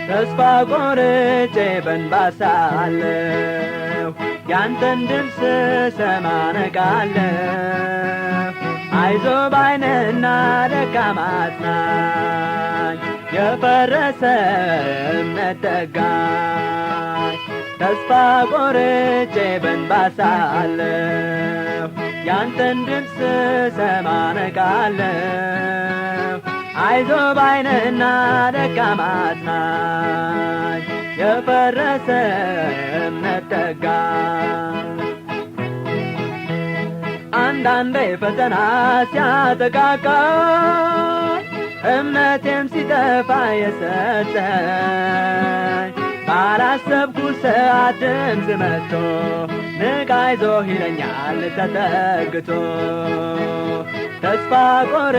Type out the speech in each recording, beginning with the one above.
ተስፋ ቆርጬ በእንባ ሳለሁ ያንተን ድምፅ ስሰማ ነቃለሁ። አይዞህ ባይ ነህና ደካማ አጽናኝ፣ የፈረሰ እምነት ጠጋኝ። ተስፋ ቆርጬ በእንባ ሳለሁ ያንተን ድምፅ ስሰማ ነቃለሁ። አይዞህ ባይ ነህና ደካማ አጽናኝ፣ የፈረሰ እምነት ጠጋኝ። አንዳንዴ ፈተና ሲያጠቃቃኝ እምነቴም ሲጠፋ የሰጠኝ ባላሰብኩት ሰዓት ድምፅ መጥቶ ንቃ አይዞህ ይለኛል ተጠግቶ። ተስፋ ቆርጬ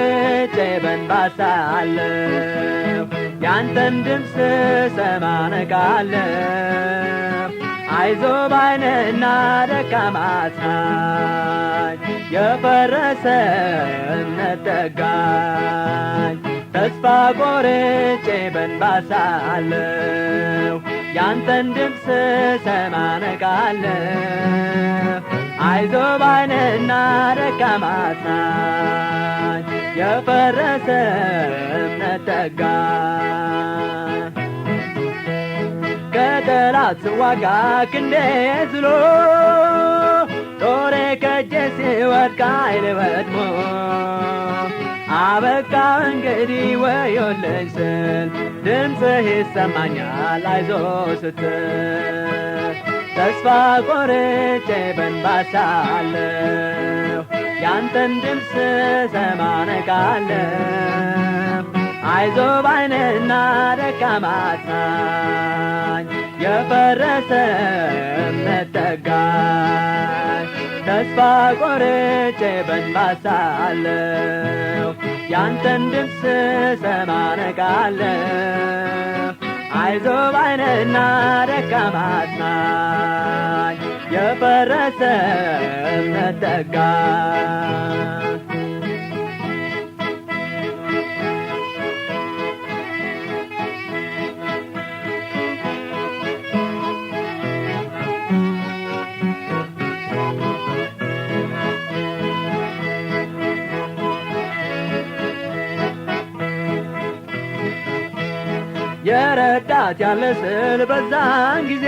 በእንባ ሳለሁ ያንተን ድምፅ ስሰማ ነቃለሁ። አይዞህ ባይ ነህና ደካማ አጽናኝ፣ የፈረሰ እምነት ጠጋኝ። ተስፋ ቆርጬ በእንባ ሳለሁ ያንተን ድምፅ ስሰማ ነቃለሁ። አይዞህ ባይ ነህና ደካማ አጽናኝ፣ የፈረሰ እምነት ጠጋኝ። ከጠላት ስዋጋ ክንዴ ዝሎ ጦሬ ከእጄ ሲወድቅ ኃይሌ ወድሞ አበቃ እንግዲህ ወዮልኝ ስል ድምፅህ ይሰማኛል አይዞህ ስትል። ተስፋ ቆርጬ በእንባ ሳለሁ ያንተን ድምፅ ስሰማ ነቃለሁ። አይዞህ ባይ ነህና ደካማ አጽናኝ፣ የፈረሰ እምነት ጠጋኝ። ተስፋ ቆርጬ በእንባ ሳለሁ ያንተን ድምፅ ስሰማ ነቃለሁ። አይዞህ ባይ ነህና ደካማ አጽናኝ፣ የፈረሰ እምነት ጠጋኝ። የረዳት ያለ ስል በዛን ጊዜ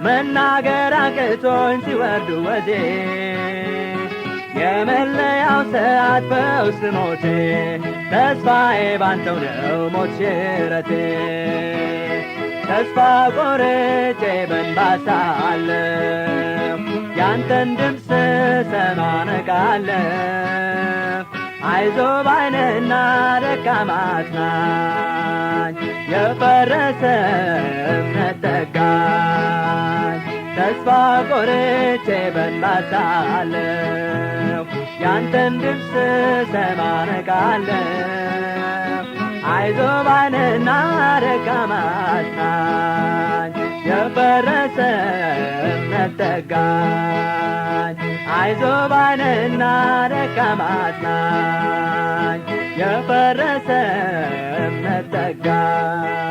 መናገር አቅቶኝ ሲወርድ ወዜ የመለያው ሰዓት በውስጥ ሞቴ ተስፋዬ ባንተው ነው ሞት ሽረቴ። ተስፋ ቆርጬ በእንባ ሳለሁ ያንተን ድምፅ ስሰማ ነቃለሁ። አይዞህ ባይ ነህና ደካማ አጽናኝ፣ የፈረሰ እምነት ጠጋኝ። ተስፋ ቆርጬ በእንባ ሳለሁ ያንተን ድምፅ ስሰማ ነቃለሁ። አይዞህ ባይ ነህና ደካማ አጽናኝ፣ የፈረሰ እምነት ጠጋኝ። አይዞህ ባይ ነህና ደካማ አጽናኝ፣ የፈረሰ እምነት ጠጋኝ።